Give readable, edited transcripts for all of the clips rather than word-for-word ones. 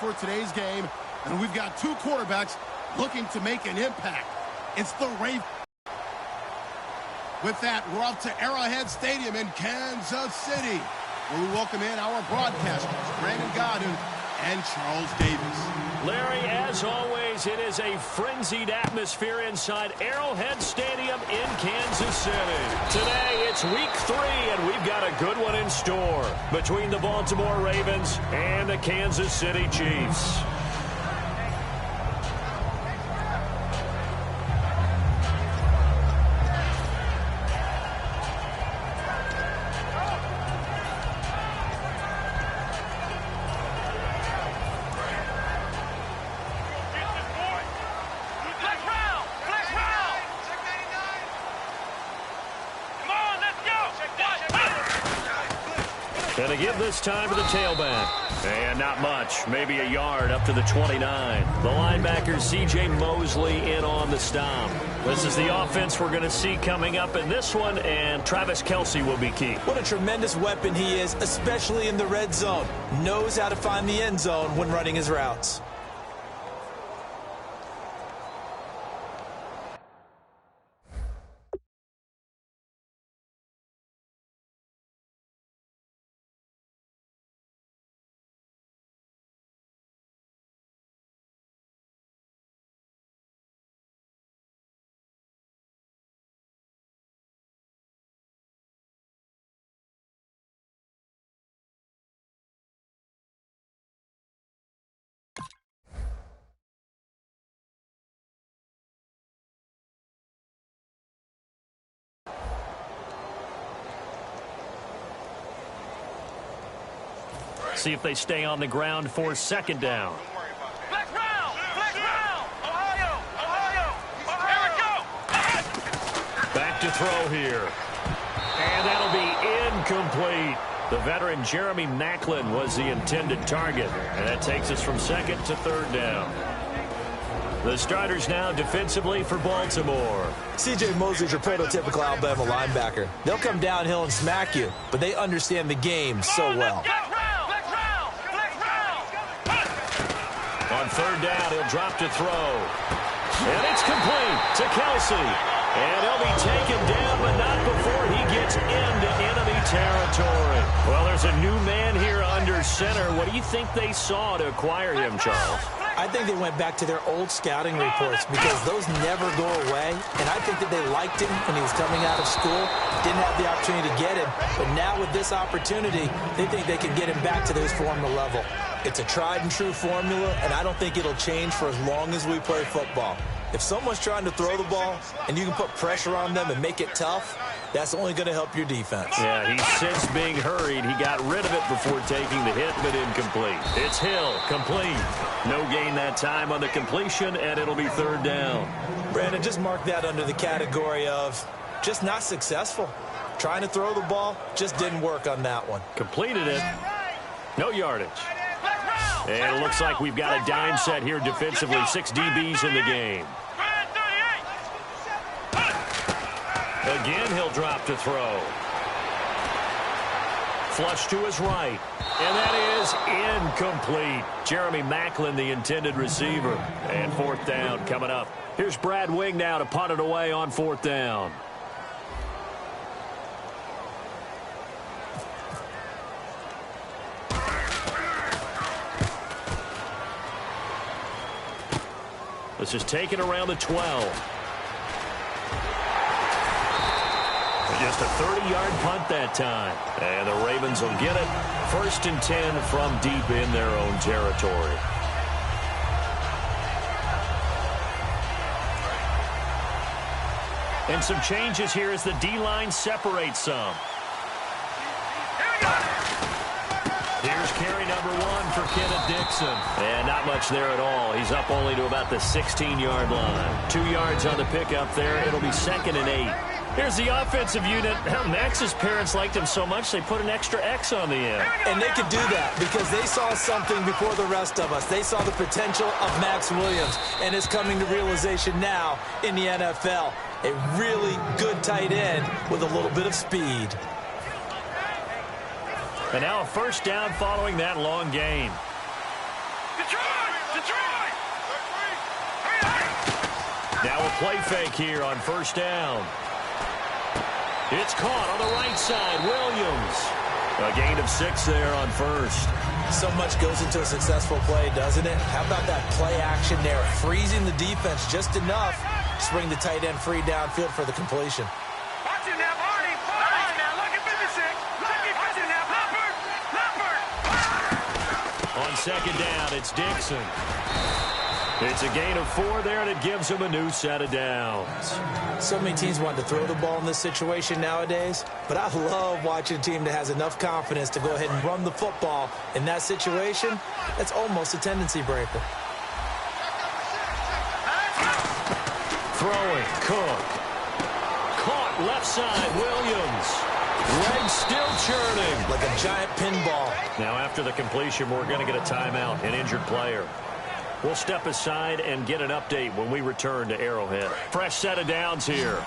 for today's game, and we've got two quarterbacks looking to make an impact. It's the Ravens. With that, we're off to Arrowhead Stadium in Kansas City, where we welcome in our broadcasters, Brandon Godden and Charles Davis. Larry, as always, it is a frenzied atmosphere inside Arrowhead Stadium in Kansas City. Today, it's week 3, and we've got a good one in store between the Baltimore Ravens and the Kansas City Chiefs. And to give this time to the tailback. And not much. Maybe a yard up to the 29. The linebacker, C.J. Mosley, in on the stop. This is the offense we're going to see coming up in this one, and Travis Kelce will be key. What a tremendous weapon he is, especially in the red zone. Knows how to find the end zone when running his routes. See if they stay on the ground for second down. Flex round! Flex round! Ohio! Ohio! Here we go! Back to throw here. And that'll be incomplete. The veteran Jeremy Maclin was the intended target. And that takes us from second to third down. The starters now defensively for Baltimore. C.J. Mosley's your prototypical Alabama linebacker. They'll come downhill and smack you, but they understand the game so well. On third down, he'll drop to throw. And it's complete to Kelce. And he'll be taken down, but not before he gets into enemy territory. Well, there's a new man here under center. What do you think they saw to acquire him, Charles? I think they went back to their old scouting reports because those never go away. And I think that they liked him when he was coming out of school. Didn't have the opportunity to get him. But now with this opportunity, they think they can get him back to his former level. It's a tried and true formula, and I don't think it'll change for as long as we play football. If someone's trying to throw the ball and you can put pressure on them and make it tough, that's only going to help your defense. Yeah, he sensed being hurried. He got rid of it before taking the hit, but incomplete. It's Hill, complete. No gain that time on the completion, and it'll be third down. Brandon, just mark that under the category of just not successful. Trying to throw the ball just didn't work on that one. Completed it. No yardage. And it looks like we've got a dime set here defensively. 6 DBs in the game. Again, he'll drop to throw. Flush to his right. And that is incomplete. Jeremy Maclin, the intended receiver. And fourth down coming up. Here's Brad Wing now to punt it away on fourth down. This is taken around the 12. Just a 30-yard punt that time. And the Ravens will get it. 1st and 10 from deep in their own territory. And some changes here as the D-line separates some. Here's carry number 1 for Kenneth Dixon. And not much there at all. He's up only to about the 16-yard line. 2 yards on the pickup there. It'll be 2nd and 8. Here's the offensive unit. Max's parents liked him so much they put an extra X on the end. And they could do that because they saw something before the rest of us. They saw the potential of Max Williams, and it's coming to realization now in the NFL. A really good tight end with a little bit of speed. And now a first down following that long gain. Control! Now a play fake here on first down. It's caught on the right side. Williams. A gain of 6 there on first. So much goes into a successful play, doesn't it? How about that play action there? Freezing the defense just enough to bring the tight end free downfield for the completion. Watch it now, Barney. All right, now, look at 56. Watch it now, Leopard. On second down, it's Dixon. It's a gain of 4 there, and it gives him a new set of downs. So many teams want to throw the ball in this situation nowadays, but I love watching a team that has enough confidence to go ahead and run the football. In that situation, that's almost a tendency breaker. Throwing, Cook. Caught left side, Williams. Legs still churning. Like a giant pinball. Now after the completion, we're going to get a timeout, an injured player. We'll step aside and get an update when we return to Arrowhead. Fresh set of downs here. All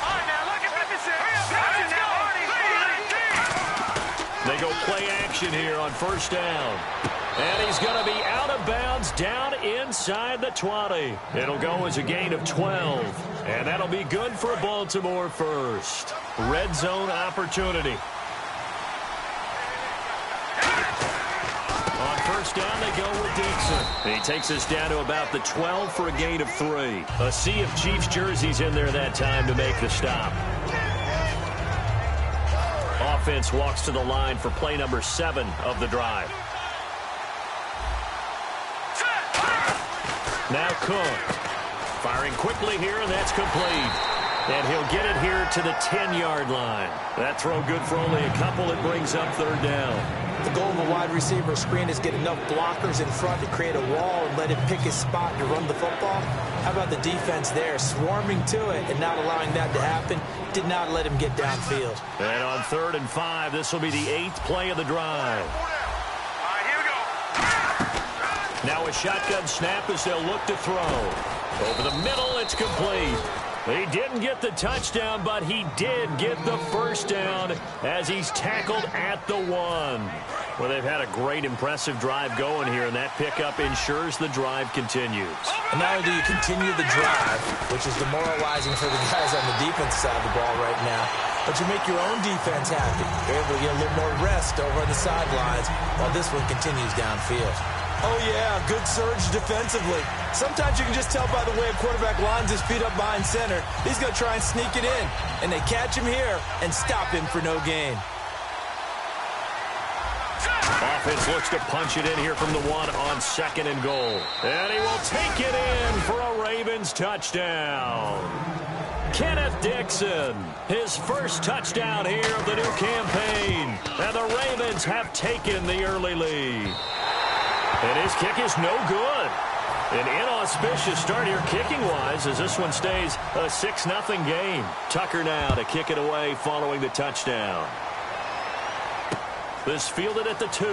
right, now, look at 56. They go play action here on first down. And he's going to be out of bounds down inside the 20. It'll go as a gain of 12. And that'll be good for Baltimore first. Red zone opportunity. On first down, they go with Dixon. He takes us down to about the 12 for a gain of 3. A sea of Chiefs jerseys in there that time to make the stop. Offense walks to the line for play number 7 of the drive. Now Cook. Firing quickly here, and that's complete. And he'll get it here to the 10-yard line. That throw good for only a couple. It brings up third down. The goal of a wide receiver screen is get enough blockers in front to create a wall and let him pick his spot to run the football. How about the defense there, swarming to it and not allowing that to happen? Did not let him get downfield. And on 3rd and 5, this will be the 8th play of the drive. All right, here we go. Now a shotgun snap as they'll look to throw. Over the middle, it's complete. He didn't get the touchdown, but he did get the first down as he's tackled at the 1. Well, they've had a great, impressive drive going here, and that pickup ensures the drive continues. And not only do you continue the drive, which is demoralizing for the guys on the defense side of the ball right now, but you make your own defense happy. You're able to get a little more rest over on the sidelines while this one continues downfield. Oh, yeah, good surge defensively. Sometimes you can just tell by the way a quarterback lines his feet up behind center. He's going to try and sneak it in, and they catch him here and stop him for no gain. Offense looks to punch it in here from the 1 on 2nd and goal. And he will take it in for a Ravens touchdown. Kenneth Dixon, his first touchdown here of the new campaign. And the Ravens have taken the early lead. And his kick is no good. An inauspicious start here kicking-wise as this one stays a 6-0 game. Tucker now to kick it away following the touchdown. This fielded at the 2.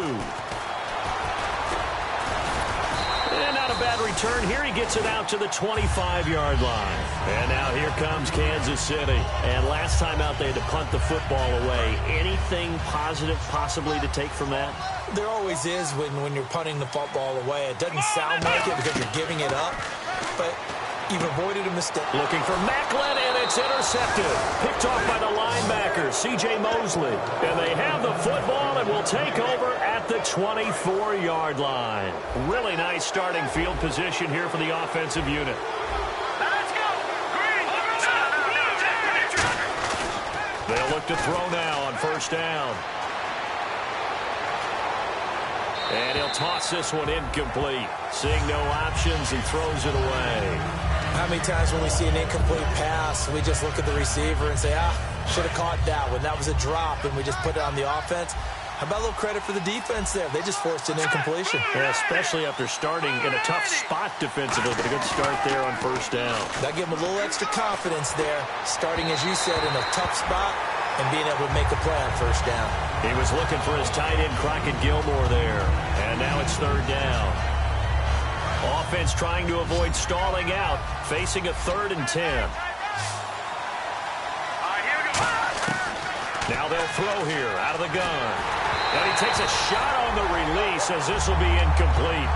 And not a bad return here. He gets it out to the 25-yard line. And now here comes Kansas City. And last time out they had to punt the football away. Anything positive possibly to take from that? There always is when you're punting the football away. It doesn't sound like it because you're giving it up, but you've avoided a mistake. Looking for Macklin, and it's intercepted. Picked off by the linebacker, C.J. Mosley. And they have the football and will take over at the 24-yard line. Really nice starting field position here for the offensive unit. Let's go. Green. They'll look to throw now on first down. And he'll toss this one incomplete. Seeing no options, he throws it away. How many times when we see an incomplete pass, we just look at the receiver and say, should have caught that one. That was a drop, and we just put it on the offense. How about a little credit for the defense there? They just forced an incompletion. Yeah, especially after starting in a tough spot defensively, but a good start there on first down. That gave him a little extra confidence there, starting, as you said, in a tough spot and being able to make a play on first down. He was looking for his tight end, Crockett Gilmore, there. And now it's third down. Offense trying to avoid stalling out, facing a 3rd and 10. Now they'll throw here out of the gun. And he takes a shot on the release as this will be incomplete.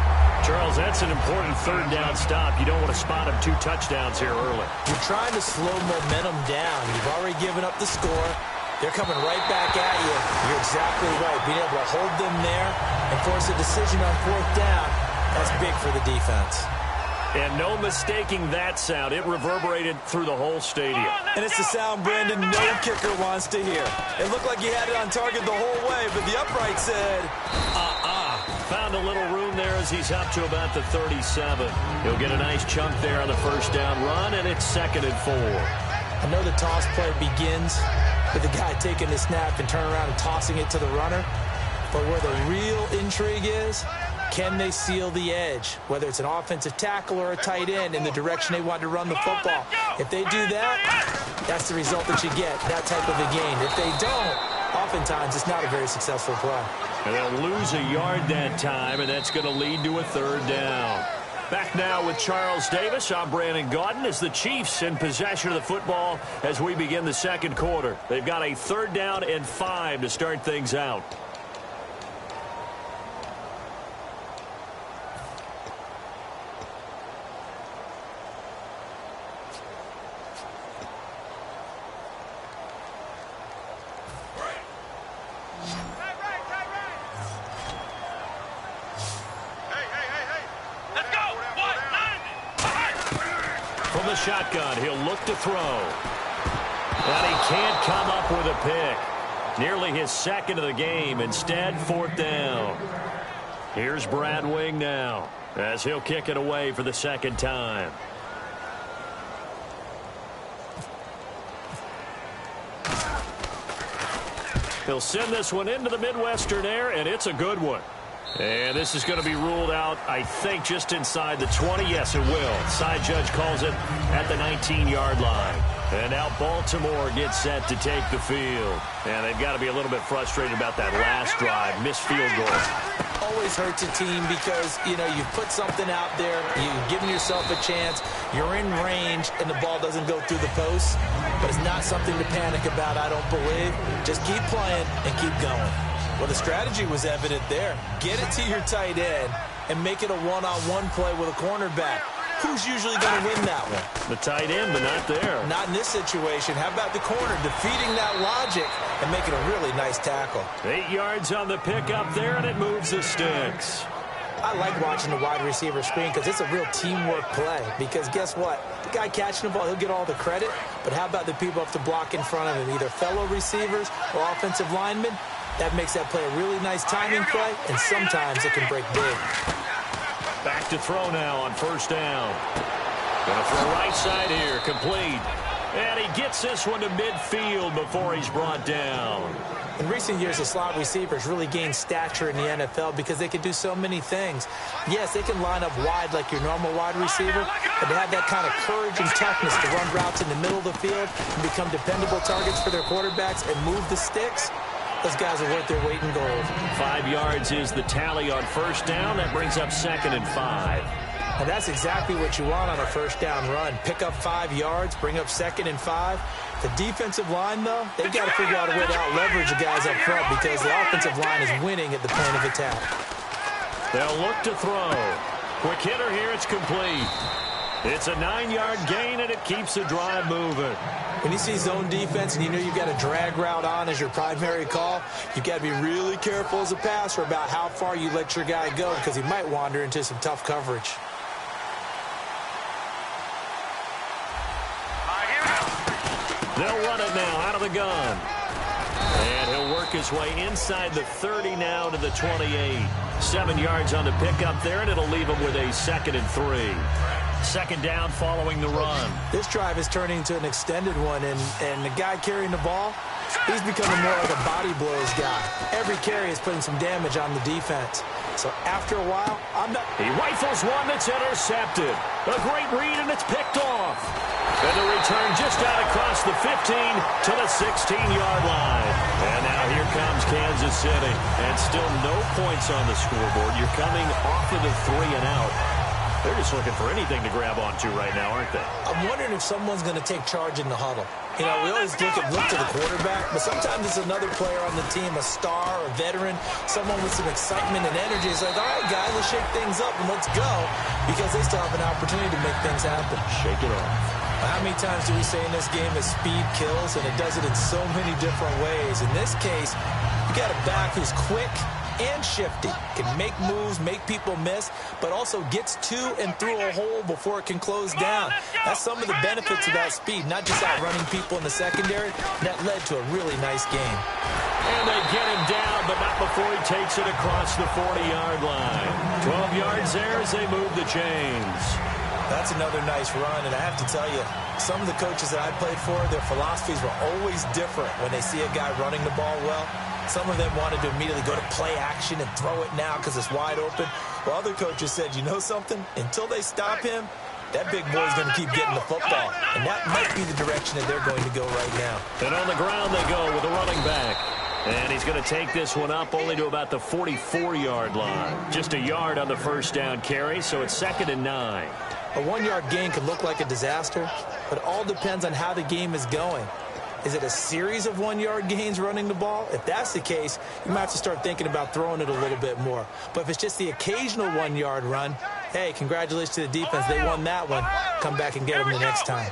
Charles, that's an important third down stop. You don't want to spot him 2 touchdowns here early. You're trying to slow momentum down. You've already given up the score. They're coming right back at you. You're exactly right. Being able to hold them there and force a decision on 4th down, that's big for the defense. And no mistaking that sound. It reverberated through the whole stadium. And it's the sound Brandon no kicker wants to hear. It looked like he had it on target the whole way, but the upright said, Found a little room there as he's up to about the 37. He'll get a nice chunk there on the first down run, and it's 2nd and 4. I know the toss play begins with the guy taking the snap and turning around and tossing it to the runner. But where the real intrigue is, can they seal the edge, whether it's an offensive tackle or a tight end in the direction they want to run the football? If they do that, that's the result that you get, that type of a gain. If they don't, oftentimes it's not a very successful play. And they'll lose a yard that time, and that's going to lead to a 3rd down. Back now with Charles Davis. I'm Brandon Gaudin as the Chiefs in possession of the football as we begin the 2nd quarter. They've got a 3rd down and 5 to start things out. From the shotgun, he'll look to throw. But he can't come up with a pick. Nearly his 2nd of the game. Instead, 4th down. Here's Brad Wing now as he'll kick it away for the 2nd time. He'll send this one into the Midwestern air, and it's a good one. And this is going to be ruled out, I think, just inside the 20. Yes, it will. Side judge calls it at the 19-yard line. And now Baltimore gets set to take the field. And they've got to be a little bit frustrated about that last drive. Missed field goal. Always hurts a team because, you've put something out there. You've given yourself a chance. You're in range, and the ball doesn't go through the posts. But it's not something to panic about, I don't believe. Just keep playing and keep going. Well, the strategy was evident there. Get it to your tight end and make it a one-on-one play with a cornerback. Who's usually going to win that one? The tight end, but not there. Not in this situation. How about the corner defeating that logic and making a really nice tackle? 8 yards on the pickup there, and it moves the sticks. I like watching the wide receiver screen because it's a real teamwork play. Because guess what? The guy catching the ball, he'll get all the credit. But how about the people up to block in front of him, either fellow receivers or offensive linemen? That makes that play a really nice timing play, and sometimes it can break big. Back to throw now on 1st down. Gonna throw right side here, complete. And he gets this one to midfield before he's brought down. In recent years, the slot receivers really gained stature in the NFL because they can do so many things. Yes, they can line up wide like your normal wide receiver, but to have that kind of courage and toughness to run routes in the middle of the field and become dependable targets for their quarterbacks and move the sticks, those guys are worth their weight in gold. 5 yards is the tally on 1st down. That brings up 2nd and 5. And that's exactly what you want on a 1st down run. Pick up 5 yards, bring up 2nd and 5. The defensive line, though, they've got to figure out a way to out-leverage the guys up front because the offensive line is winning at the point of attack. They'll look to throw. Quick hitter here. It's complete. It's a 9-yard gain, and it keeps the drive moving. When you see zone defense and you know you've got a drag route on as your primary call, you've got to be really careful as a passer about how far you let your guy go because he might wander into some tough coverage. They'll run it now out of the gun. And he'll work his way inside the 30 now to the 28. 7 yards on the pickup there, and it'll leave him with a 2nd and 3. 2nd down following the run. This drive is turning into an extended one, and the guy carrying the ball, he's becoming more like a body blows guy. Every carry is putting some damage on the defense. So after a while, He rifles one that's intercepted. A great read, and it's picked off. And the return just out across the 15 to the 16-yard line. And now here comes Kansas City. And still no points on the scoreboard. You're coming off of the 3 and out. They're just looking for anything to grab onto right now, aren't they? I'm wondering if someone's going to take charge in the huddle. You know, we always look to the quarterback, but sometimes it's another player on the team, a star, a veteran, someone with some excitement and energy. It's like, all right, guys, let's shake things up and let's go, because they still have an opportunity to make things happen. Shake it off. How many times do we say in this game that speed kills, and it does it in so many different ways? In this case, you got a back who's quick and shifty, can make moves, make people miss, but also gets to and through a hole before it can close down. That's some of the benefits of that speed, not just outrunning people in the secondary. That led to a really nice game. And they get him down, but not before he takes it across the 40-yard line. 12 yards there as they move the chains. That's another nice run, and I have to tell you, some of the coaches that I played for, their philosophies were always different when they see a guy running the ball well. Some of them wanted to immediately go to play action and throw it now because it's wide open. While other coaches said, you know something? Until they stop him, that big boy's going to keep getting the football. And that might be the direction that they're going to go right now. And on the ground they go with a running back. And he's going to take this one up only to about the 44-yard line. Just a yard on the first down carry, so it's 2nd and 9. A 1-yard gain could look like a disaster, but it all depends on how the game is going. Is it a series of 1-yard gains running the ball? If that's the case, you might have to start thinking about throwing it a little bit more. But if it's just the occasional 1-yard run, hey, congratulations to the defense. They won that one. Come back and get them the next time.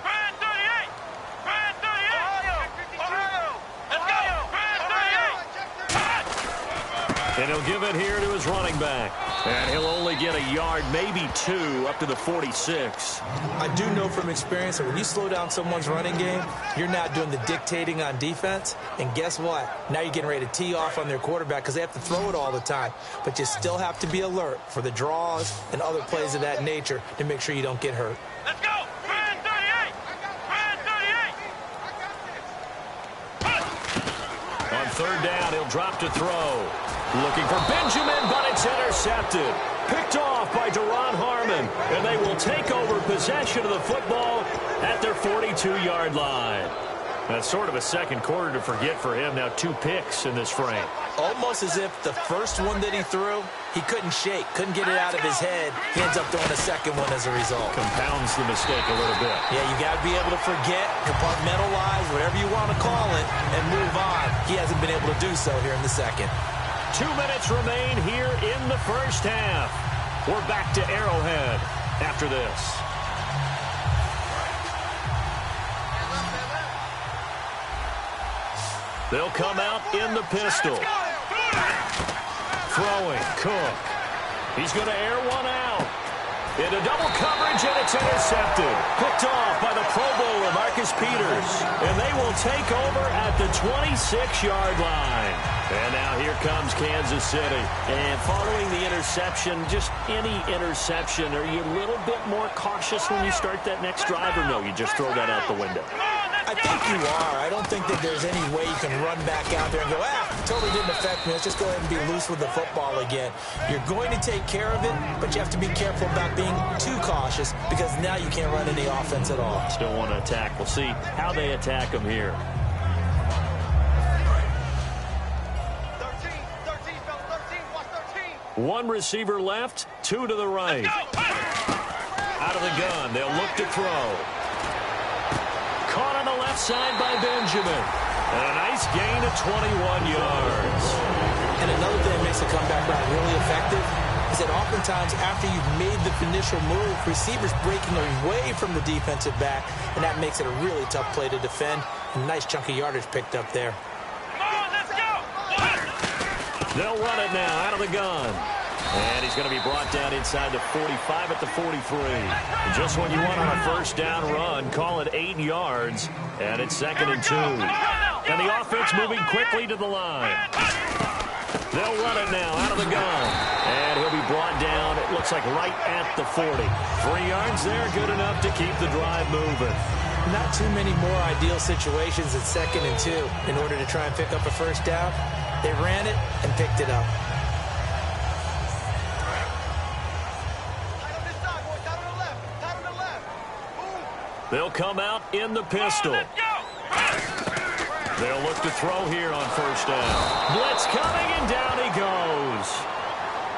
And he'll give it here to his running back. And he'll only get a yard, maybe 2, up to the 46. I do know from experience that when you slow down someone's running game, you're not doing the dictating on defense. And guess what? Now you're getting ready to tee off on their quarterback because they have to throw it all the time. But you still have to be alert for the draws and other plays of that nature to make sure you don't get hurt. Let's go! Brand 38! Brand 38! On 3rd down, he'll drop to throw. Looking for Benjamin, but it's intercepted. Picked off by Duron Harmon, and they will take over possession of the football at their 42-yard line. That's sort of a second quarter to forget for him. Now 2 picks in this frame. Almost as if the first one that he threw, he couldn't shake, couldn't get it out of his head. He ends up throwing a second one as a result. Compounds the mistake a little bit. Yeah, you got to be able to forget, compartmentalize, whatever you want to call it, and move on. He hasn't been able to do so here in the second. 2 minutes remain here in the first half. We're back to Arrowhead after this. They'll come out in the pistol. Throwing, Cook. He's going to air one out. Into double coverage, and it's intercepted. Picked off by the Pro Bowler, Marcus Peters. And they will take over at the 26-yard line. And now here comes Kansas City. And following the interception, just any interception, are you a little bit more cautious when you start that next drive, or no, you just throw that out the window? I think you are. I don't think that there's any way you can run back out there and go, totally didn't affect me. Let's just go ahead and be loose with the football again. You're going to take care of it, but you have to be careful about being too cautious because now you can't run any offense at all. Still want to attack. We'll see how they attack them here. 1 receiver left, 2 to the right. Out of the gun, they'll look to throw. Caught on the left side by Benjamin. And a nice gain of 21 yards. And another thing that makes the comeback route really effective is that oftentimes after you've made the initial move, receivers breaking away from the defensive back, and that makes it a really tough play to defend. A nice chunk of yardage picked up there. They'll run it now out of the gun. And he's going to be brought down inside the 45 at the 43. And just when you want on a first down run, call it 8 yards. And it's 2nd and 2. And the offense moving quickly to the line. They'll run it now out of the gun. And he'll be brought down, it looks like right at the 40. 3 yards there, good enough to keep the drive moving. Not too many more ideal situations at 2nd and 2 in order to try and pick up a first down. They ran it and picked it up. They'll come out in the pistol. They'll look to throw here on first down. Blitz coming, and down he goes.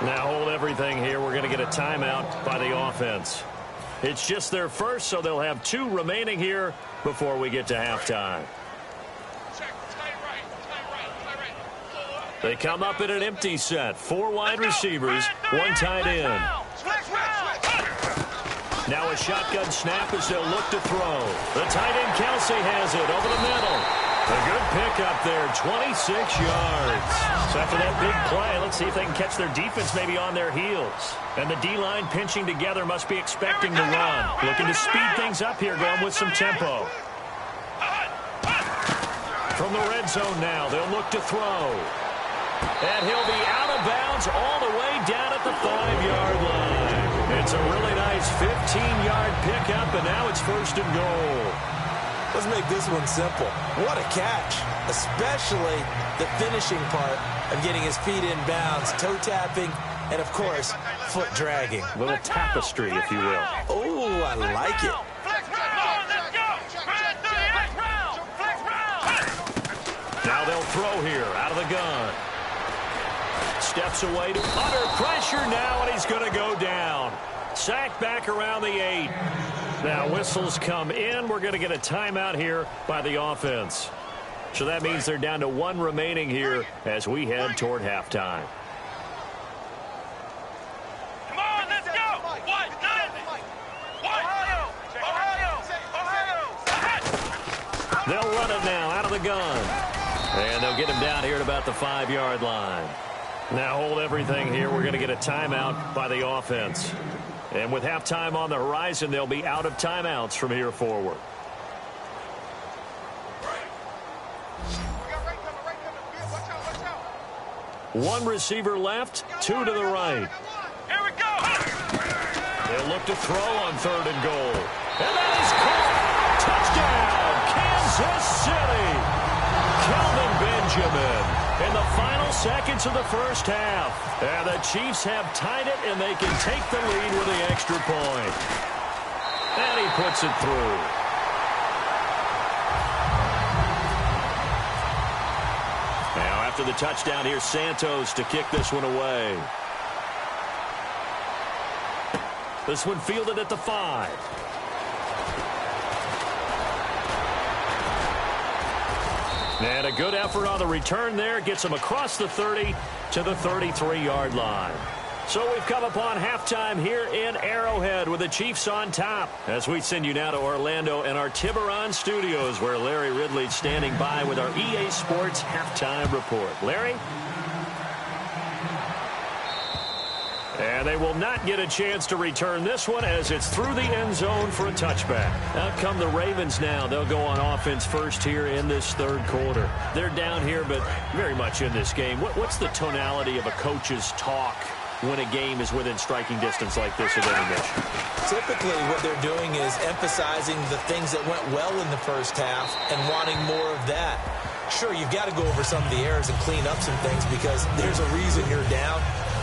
Now hold everything here. We're going to get a timeout by the offense. It's just their first, so they'll have 2 remaining here before we get to halftime. They come up in an empty set. 4 wide receivers, 1 tight end. Now a shotgun snap as they'll look to throw. The tight end Kelsey has it over the middle. A good pickup there, 26 yards. So after that big play, let's see if they can catch their defense maybe on their heels. And the D-line pinching together must be expecting to run. Looking to speed things up here, going with some tempo. From the red zone now, they'll look to throw. And he'll be out of bounds all the way down at the 5-yard line. It's a really nice 15-yard pickup, and now it's 1st and goal. Let's make this one simple. What a catch, especially the finishing part of getting his feet in bounds, toe tapping, and, of course, foot dragging. A little tapestry, if you will. Oh, I like it. Now they'll throw here out of the gun. Steps away to under pressure now, and he's going to go down. Sacked back around the 8. Now whistles come in. We're going to get a timeout here by the offense. So that means they're down to 1 remaining here as we head toward halftime. Come on, let's go. What? Ohio. They'll run it now out of the gun. And they'll get him down here at about the 5-yard line. Now hold everything here. We're going to get a timeout by the offense. And with halftime on the horizon, they'll be out of timeouts from here forward. One receiver left, 2 to the right. Here we go. They'll look to throw on 3rd and goal. And that is caught. Touchdown, Kansas City. Kelvin Benjamin in the final seconds of the first half. And the Chiefs have tied it, and they can take the lead with the extra point. And he puts it through. Now after the touchdown, here's Santos to kick this one away. This one fielded at the 5. And a good effort on the return there. Gets him across the 30 to the 33-yard line. So we've come upon halftime here in Arrowhead with the Chiefs on top. As we send you now to Orlando and our Tiburon studios, where Larry Ridley's standing by with our EA Sports halftime report. Larry? And they will not get a chance to return this one as it's through the end zone for a touchback. Out come the Ravens now. They'll go on offense first here in this 3rd quarter. They're down here, but very much in this game. What's the tonality of a coach's talk when a game is within striking distance like this at intermission? Typically, what they're doing is emphasizing the things that went well in the first half and wanting more of that. Sure, you've got to go over some of the errors and clean up some things because there's a reason you're down.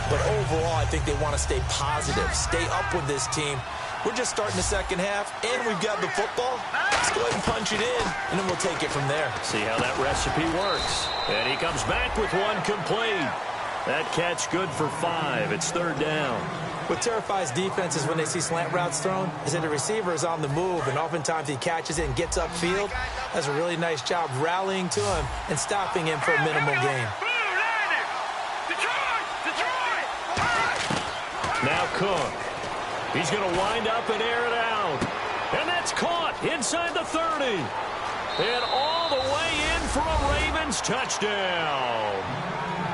But overall, I think they want to stay positive, stay up with this team. We're just starting the second half, and we've got the football. Let's go ahead and punch it in, and then we'll take it from there. See how that recipe works. And he comes back with one complete. That catch good for 5. It's 3rd down. What terrifies defenses when they see slant routes thrown is that the receiver is on the move, and oftentimes he catches it and gets upfield. Does a really nice job rallying to him and stopping him for a minimal gain. Now Cook. He's going to wind up and air it out. And that's caught inside the 30. And all the way in for a Ravens touchdown.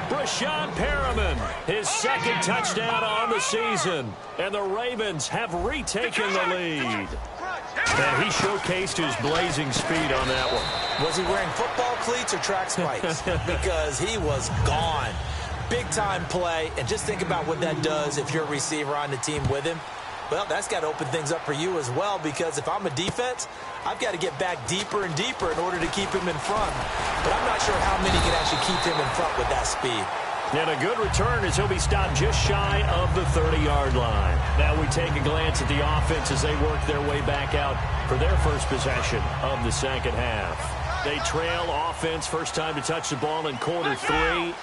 Brashad Perriman, his 2nd touchdown on the season. And the Ravens have retaken the lead. And he showcased his blazing speed on that one. Was he wearing football cleats or track spikes? Because he was gone. Big-time play, and just think about what that does if you're a receiver on the team with him. Well, that's got to open things up for you as well, because if I'm a defense, I've got to get back deeper and deeper in order to keep him in front. But I'm not sure how many can actually keep him in front with that speed. And a good return as he'll be stopped just shy of the 30-yard line. Now we take a glance at the offense as they work their way back out for their first possession of the second half. They trail offense, first time to touch the ball in quarter 3,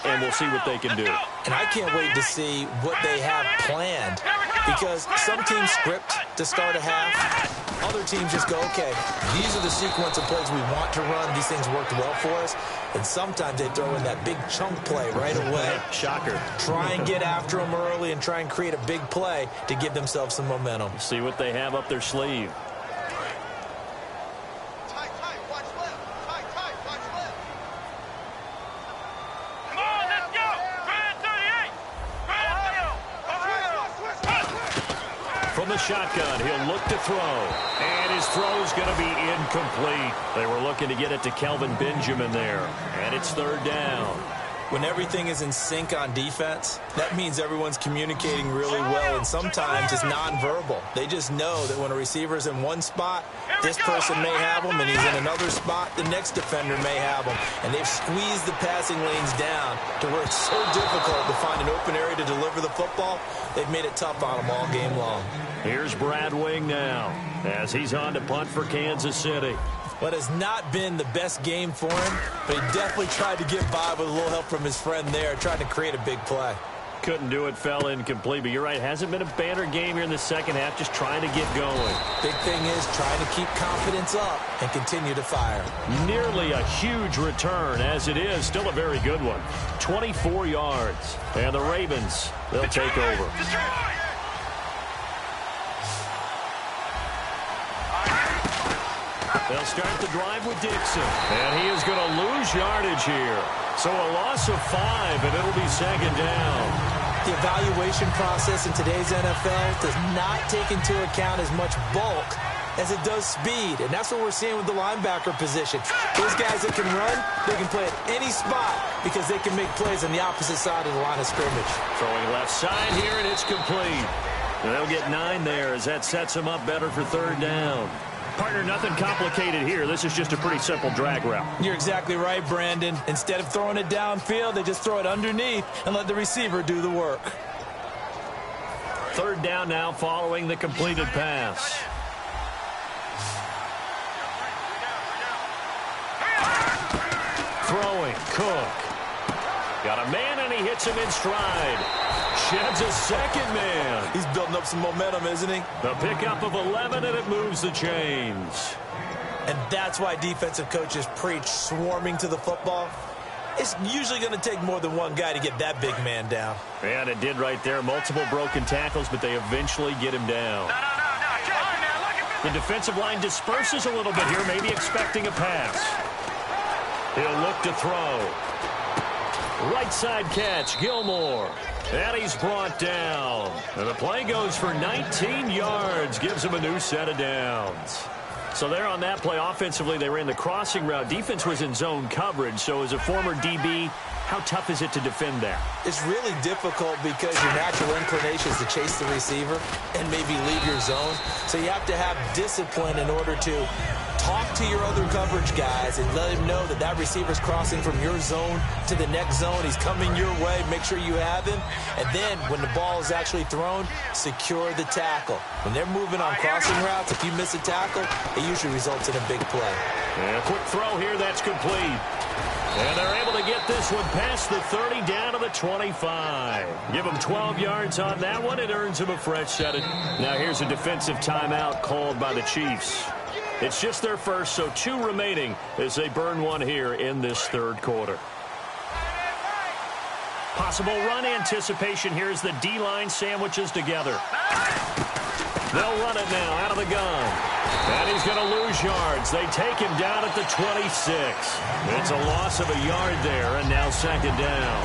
and we'll see what they can do. And I can't wait to see what they have planned, because some teams script to start a half. Other teams just go, okay, these are the sequence of plays we want to run. These things worked well for us. And sometimes they throw in that big chunk play right away. Shocker. Try and get after them early and try and create a big play to give themselves some momentum. See what they have up their sleeve. From the shotgun, he'll look to throw. And his throw's going to be incomplete. They were looking to get it to Kelvin Benjamin there. And it's third down. When everything is in sync on defense, that means everyone's communicating really well, and sometimes it's nonverbal. They just know that when a receiver's in one spot, this person may have him, and he's in another spot, the next defender may have him. And they've squeezed the passing lanes down to where it's so difficult to find an open area to deliver the football. They've made it tough on them all game long. Here's Brad Wing now as he's on to punt for Kansas City. What has not been the best game for him, but he definitely tried to get by with a little help from his friend there, trying to create a big play. Couldn't do it, fell incomplete, but you're right, hasn't been a banner game here in the second half, just trying to get going. Big thing is trying to keep confidence up and continue to fire. Nearly a huge return, as it is, still a very good one. 24 yards, and the Ravens, they'll take over. They'll start the drive with Dixon. And he is going to lose yardage here. So a loss of 5, and it'll be second down. The evaluation process in today's NFL does not take into account as much bulk as it does speed. And that's what we're seeing with the linebacker position. Those guys that can run, they can play at any spot because they can make plays on the opposite side of the line of scrimmage. Throwing left side here, and it's complete. And they'll get 9 there as that sets them up better for third down. Partner, nothing complicated here. This is just a pretty simple drag route. You're exactly right, Brandon. Instead of throwing it downfield, they just throw it underneath and let the receiver do the work. Third down now following the completed pass. Throwing, Cook. Got a man, and he hits him in stride. Sheds a second man. He's building up some momentum, isn't he? The pickup of 11, and it moves the chains. And that's why defensive coaches preach swarming to the football. It's usually going to take more than one guy to get that big man down. And it did right there. Multiple broken tackles, but they eventually get him down. The defensive line disperses a little bit here, maybe expecting a pass. He'll look to throw. Right side catch, Gilmore. And he's brought down. And the play goes for 19 yards. Gives him a new set of downs. So there on that play, offensively, they ran the crossing route. Defense was in zone coverage. So as a former DB, how tough is it to defend that? It's really difficult because your natural inclination is to chase the receiver and maybe leave your zone. So you have to have discipline in order to talk to your other coverage guys and let him know that that receiver's crossing from your zone to the next zone. He's coming your way. Make sure you have him. And then when the ball is actually thrown, secure the tackle. When they're moving on crossing routes, if you miss a tackle, it usually results in a big play. And a quick throw here, that's complete. And they're able to get this one past the 30 down to the 25. Give them 12 yards on that one. It earns them a fresh set. Now here's a defensive timeout called by the Chiefs. It's just their first, so 2 remaining as they burn one here in this third quarter. Possible run anticipation here as the D-line sandwiches together. They'll run it now out of the gun. And he's going to lose yards. They take him down at the 26. It's a loss of a yard there, and now second down.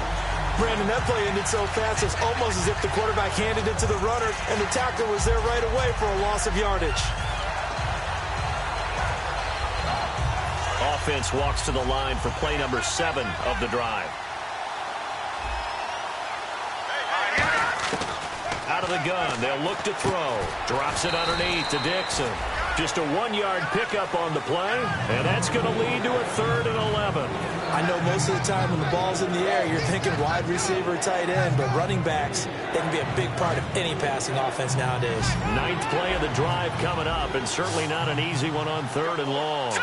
Brandon, that play ended so fast, it's almost as if the quarterback handed it to the runner, and the tackler was there right away for a loss of yardage. Offense walks to the line for play number 7 of the drive. Out of the gun, they'll look to throw. Drops it underneath to Dixon. Just a 1-yard pickup on the play, and that's going to lead to a 3rd and 11. I know most of the time when the ball's in the air, you're thinking wide receiver, tight end, but running backs, they can be a big part of any passing offense nowadays. 9th play of the drive coming up, and certainly not an easy one on 3rd and long.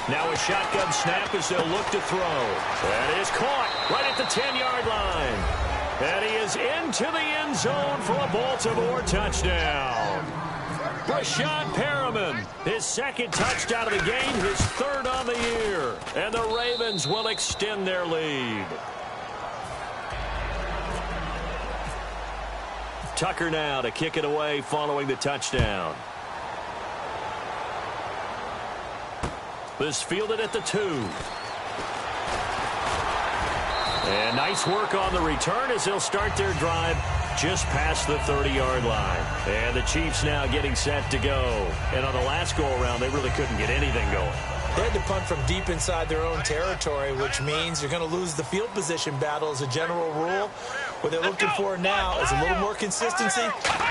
Now a shotgun snap as they'll look to throw. That is caught right at the 10-yard line. And he is into the end zone for a Baltimore touchdown. Breshad Perriman, his second touchdown of the game, his third on the year. And the Ravens will extend their lead. Tucker now to kick it away following the touchdown. This fielded at the 2. And nice work on the return as they'll start their drive just past the 30-yard line. And the Chiefs now getting set to go. And on the last go-around, they really couldn't get anything going. They had to punt from deep inside their own territory, which means you're going to lose the field position battle as a general rule. What they're looking for now is a little more consistency,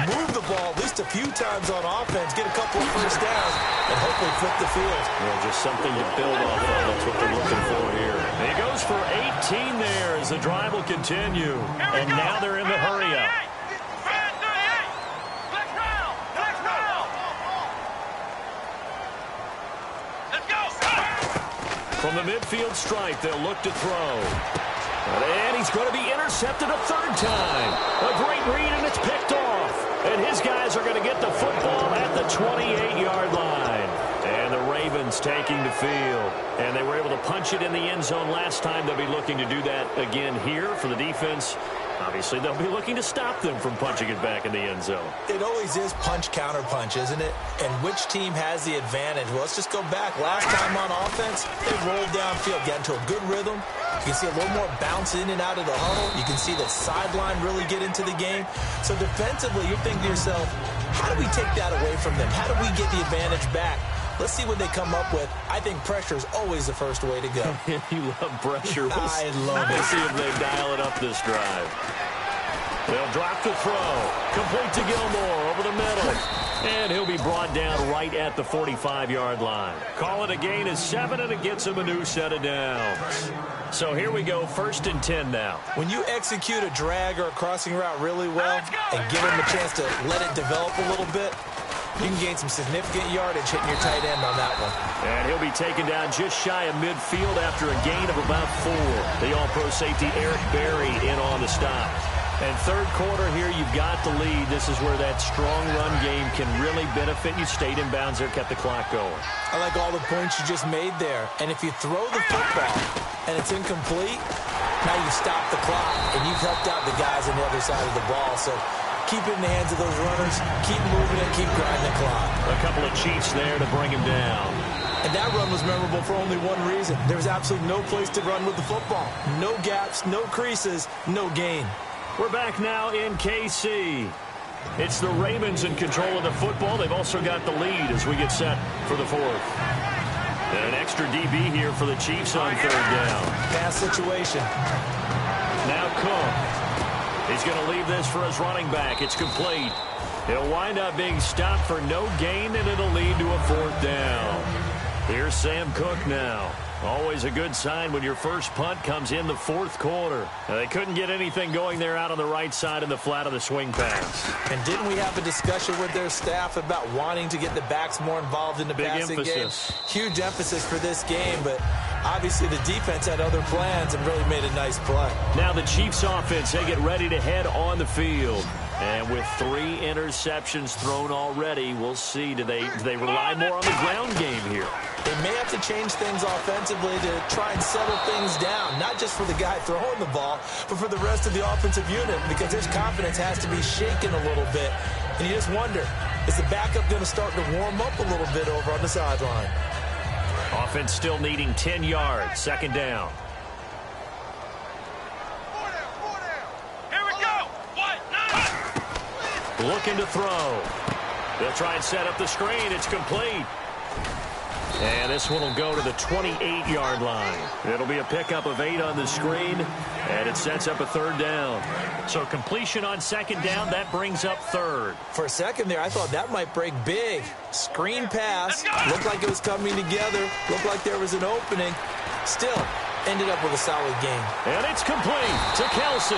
move the ball at least a few times on offense, get a couple of first downs, and hopefully flip the field. Well, just something to build off of. That's what they're looking for here. He goes for 18 there as the drive will continue. And now they're in the hurry-up. From the midfield stripe, they'll look to throw. And he's going to be intercepted a third time. A great read, and it's picked off. And his guys are going to get the football at the 28-yard line. And the Ravens taking the field. And they were able to punch it in the end zone last time. They'll be looking to do that again here for the defense. Obviously, they'll be looking to stop them from punching it back in the end zone. It always is punch-counter-punch, isn't it? And which team has the advantage? Well, let's just go back. Last time on offense, they rolled downfield, got into a good rhythm. You can see a little more bounce in and out of the huddle. You can see the sideline really get into the game. So defensively, you're thinking to yourself, how do we take that away from them? How do we get the advantage back? Let's see what they come up with. I think pressure is always the first way to go. You love pressure. I love it. Let's see if they dial it up this drive. They'll drop the throw. Complete to Gilmore over the middle. And he'll be brought down right at the 45-yard line. Call it a gain of 7, and it gets him a new set of downs. So here we go, 1st and 10 now. When you execute a drag or a crossing route really well and give him a chance to let it develop a little bit, you can gain some significant yardage hitting your tight end on that one. And he'll be taken down just shy of midfield after a gain of about 4. The all-pro safety Eric Berry in on the stop. And third quarter here, you've got the lead. This is where that strong run game can really benefit you. Stayed in bounds there, kept the clock going. I like all the points you just made there. And if you throw the football and it's incomplete, now you stop the clock, and you've helped out the guys on the other side of the ball. So keep it in the hands of those runners, keep moving it, keep grinding the clock. A couple of Chiefs there to bring him down. And that run was memorable for only one reason. There was absolutely no place to run with the football. No gaps, no creases, no gain. We're back now in KC. It's the Ravens in control of the football. They've also got the lead as we get set for the 4th. And an extra DB here for the Chiefs on 3rd down. Pass situation. Now Cook. He's going to leave this for his running back. It's complete. He'll wind up being stopped for no gain, and it'll lead to a 4th down. Here's Sam Cook now. Always a good sign when your first punt comes in the 4th quarter. They couldn't get anything going there out on the right side in the flat of the swing pass. And didn't we have a discussion with their staff about wanting to get the backs more involved in the passing game? Huge emphasis for this game, but obviously the defense had other plans and really made a nice play. Now the Chiefs offense, they get ready to head on the field. And with 3 interceptions thrown already, we'll see. Do they rely more on the ground game here? They may have to change things offensively to try and settle things down, not just for the guy throwing the ball, but for the rest of the offensive unit, because his confidence has to be shaken a little bit. And you just wonder, is the backup going to start to warm up a little bit over on the sideline? Offense still needing 10 yards, 2nd down. Looking to throw. They'll try and set up the screen. It's complete. And this one will go to the 28-yard line. It'll be a pickup of 8 on the screen, and it sets up a 3rd down. So completion on 2nd down, that brings up 3rd. For a second there, I thought that might break big. Screen pass. Looked like it was coming together. Looked like there was an opening. Still, ended up with a solid game. And it's complete to Kelsey.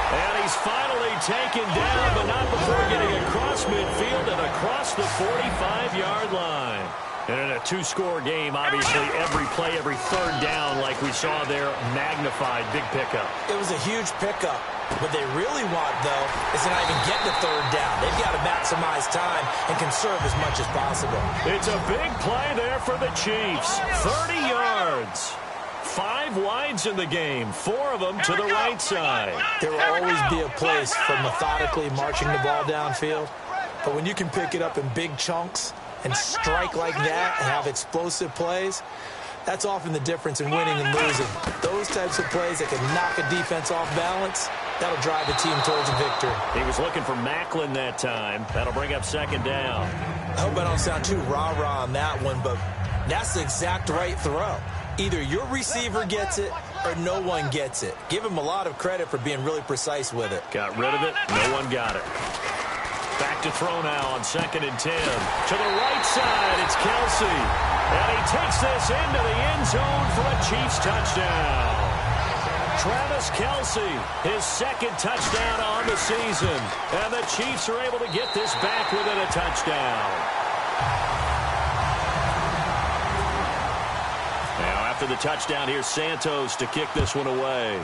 And he's finally taken down, but not before getting across midfield and across the 45-yard line. And in a two-score game, obviously every play, every third down, like we saw there, magnified, big pickup. It was a huge pickup. What they really want, though, is to not even get to third down. They've got to maximize time and conserve as much as possible. It's a big play there for the Chiefs. 30 yards. 5 wides in the game, 4 of them to the right side. There will always be a place for methodically marching the ball downfield. But when you can pick it up in big chunks and strike like that and have explosive plays, that's often the difference in winning and losing. Those types of plays that can knock a defense off balance, that'll drive a team towards a victory. He was looking for Macklin that time. That'll bring up second down. I hope I don't sound too rah-rah on that one, but that's the exact right throw. Either your receiver gets it or no one gets it. Give him a lot of credit for being really precise with it. Got rid of it. No one got it. Back to throw now on 2nd and 10. To the right side, it's Kelsey. And he takes this into the end zone for a Chiefs touchdown. Travis Kelsey, his 2nd touchdown on the season. And the Chiefs are able to get this back within a touchdown. Now after the touchdown, here's Santos to kick this one away.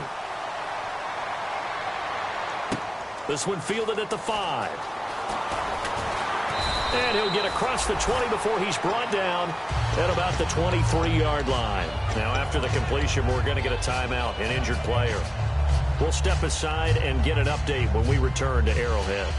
This one fielded at the 5. And he'll get across the 20 before he's brought down at about the 23-yard line. Now, after the completion, we're going to get a timeout, an injured player. We'll step aside and get an update when we return to Arrowhead.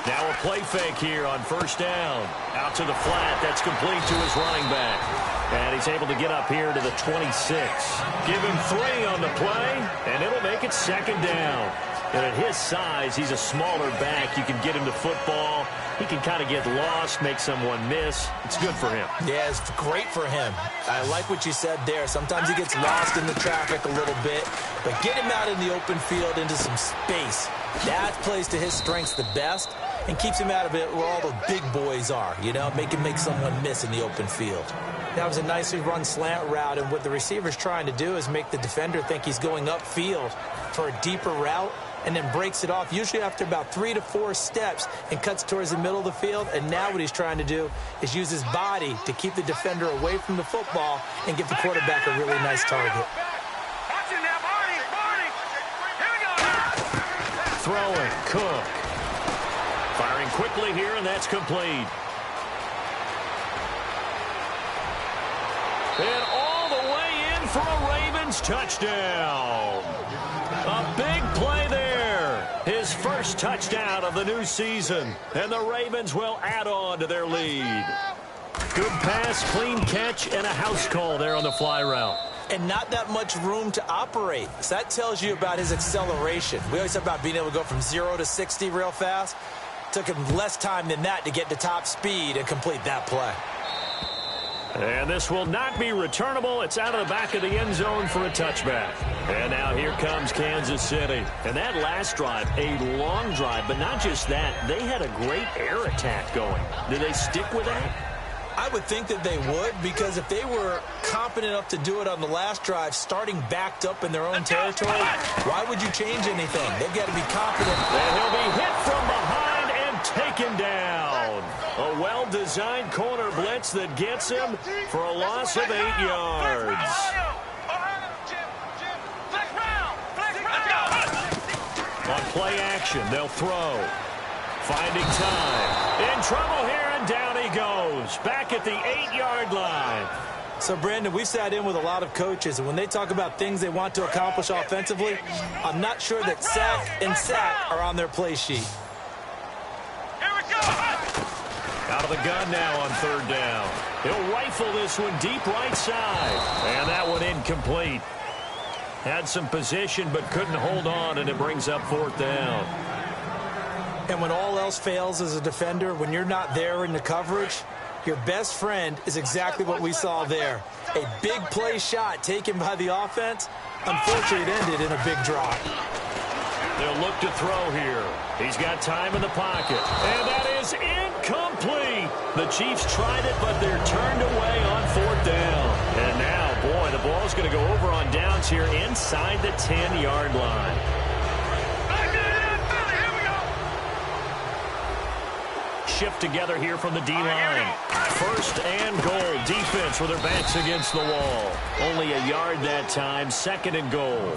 Now a play fake here on 1st down. Out to the flat. That's complete to his running back. And he's able to get up here to the 26. Give him 3 on the play, and it'll make it 2nd down. And at his size, he's a smaller back. You can get him to football. He can kind of get lost, make someone miss. It's good for him. Yeah, it's great for him. I like what you said there. Sometimes he gets lost in the traffic a little bit, but get him out in the open field into some space. That plays to his strengths the best and keeps him out of it where all the big boys are, you know, make him make someone miss in the open field. That was a nicely run slant route, and what the receiver's trying to do is make the defender think he's going upfield for a deeper route and then breaks it off, usually after about 3 to 4 steps, and cuts towards the middle of the field. And now what he's trying to do is use his body to keep the defender away from the football and give the quarterback a really nice target. Throwing, Cook. Firing quickly here, and that's complete. And all the way in for a Ravens touchdown. A big play there. His first touchdown of the new season. And the Ravens will add on to their lead. Good pass, clean catch, and a house call there on the fly route. And not that much room to operate. So that tells you about his acceleration. We always talk about being able to go from 0 to 60 real fast. Took him less time than that to get to top speed and complete that play. And this will not be returnable. It's out of the back of the end zone for a touchback. And now here comes Kansas City. And that last drive, a long drive, but not just that. They had a great air attack going. Did they stick with that? I would think that they would, because if they were competent enough to do it on the last drive, starting backed up in their own territory, why would you change anything? They've got to be confident. And he'll be hit from behind and taken down. A well-designed corner blitz that gets him for a loss of 8 yards. On play action, they'll throw. Finding time. In trouble here, and down he goes. Back at the 8-yard line. So, Brandon, we've sat in with a lot of coaches, and when they talk about things they want to accomplish offensively, I'm not sure that sack and sack are on their play sheet. Here we go. Out of the gun now on 3rd down. He'll rifle this one deep right side. And that one incomplete. Had some position but couldn't hold on, and it brings up 4th down. And when all else fails as a defender, when you're not there in the coverage, your best friend is exactly what we saw there. A big play shot taken by the offense. Unfortunately, it ended in a big drop. They'll look to throw here. He's got time in the pocket. And that is incomplete. The Chiefs tried it, but they're turned away on 4th down. And now, boy, the ball ball's going to go over on downs here inside the 10-yard line. Shift together here from the D-line. First and goal. Defense with their backs against the wall. Only a yard that time. Second and goal.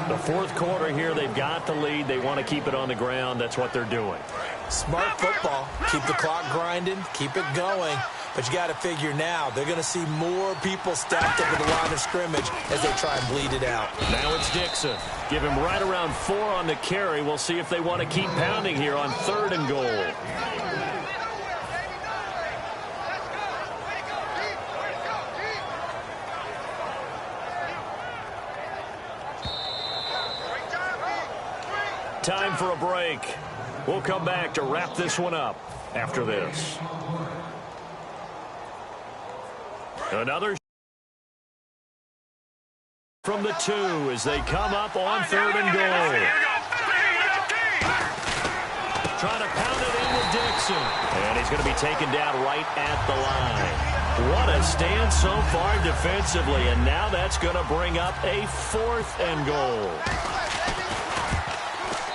The fourth quarter here, they've got the lead. They want to keep it on the ground. That's what they're doing. Smart football. Keep the clock grinding. Keep it going. But you got to figure now, they're going to see more people stacked up at the line of scrimmage as they try and bleed it out. Now it's Dixon. Give him right around 4 on the carry. We'll see if they want to keep pounding here on third and goal. Time for a break. We'll come back to wrap this one up after this. Another from the 2 as they come up on third and goal. Trying to pound it in with Dixon. And he's going to be taken down right at the line. What a stand so far defensively. And now that's going to bring up a fourth and goal.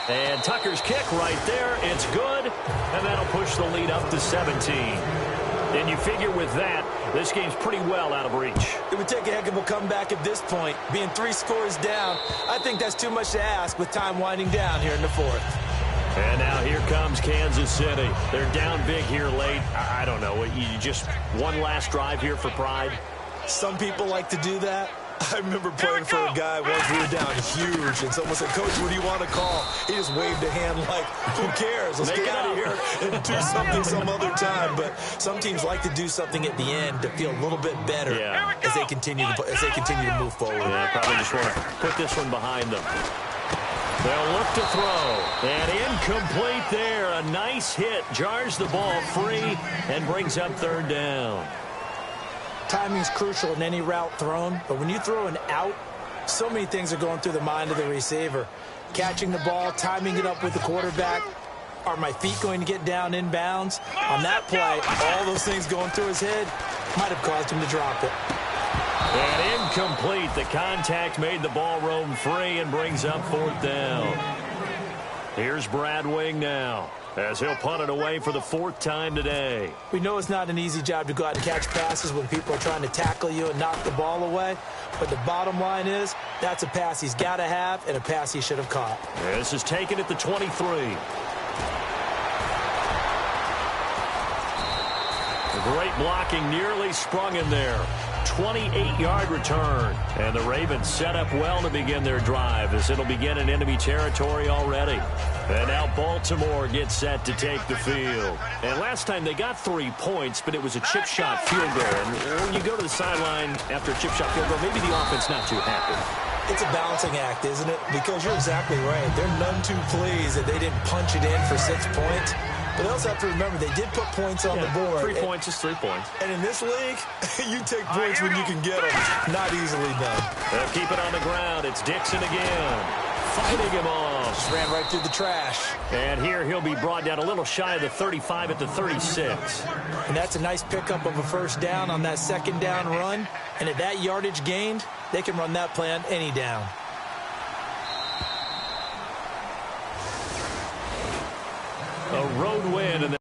And Tucker's kick right there. It's good. And that'll push the lead up to 17. And you figure with that, this game's pretty well out of reach. It would take a heck of a comeback at this point. Being 3 scores down, I think that's too much to ask with time winding down here in the fourth. And now here comes Kansas City. They're down big here late. I don't know. You just one last drive here for pride? Some people like to do that. I remember playing for a guy once we were down huge, and someone said, "Coach, what do you want to call?" He just waved a hand like, "Who cares? Let's get out of here and do something some other time." But some teams like to do something at the end to feel a little bit better as they continue to move forward. Yeah, probably just want to put this one behind them. They'll look to throw. And incomplete there. A nice hit. Jars the ball free and brings up third down. Timing's crucial in any route thrown, but when you throw an out, so many things are going through the mind of the receiver. Catching the ball, timing it up with the quarterback. Are my feet going to get down inbounds? On that play, all those things going through his head might have caused him to drop it. And incomplete. The contact made the ball roam free and brings up fourth down. Here's Brad Wing now, as he'll punt it away for the 4th time today. We know it's not an easy job to go out and catch passes when people are trying to tackle you and knock the ball away. But the bottom line is, that's a pass he's got to have and a pass he should have caught. This is taken at the 23. Great blocking, nearly sprung in there. 28-yard return. And the Ravens set up well to begin their drive as it'll begin in enemy territory already. And now Baltimore gets set to take the field. And last time they got 3 points, but it was a chip shot field goal. And when you go to the sideline after a chip shot field goal, maybe the offense not too happy. It's a balancing act, isn't it? Because you're exactly right. They're none too pleased that they didn't punch it in for 6 points. But they also have to remember they did put points on the board. 3 points is 3 points. And in this league, you take points when you can get them. Not easily done. They'll keep it on the ground. It's Dixon again. Fighting him off. Just ran right through the trash. And here he'll be brought down a little shy of the 35 at the 36. And that's a nice pickup of a first down on that second down run. And at that yardage gained, they can run that play on any down. A road win. And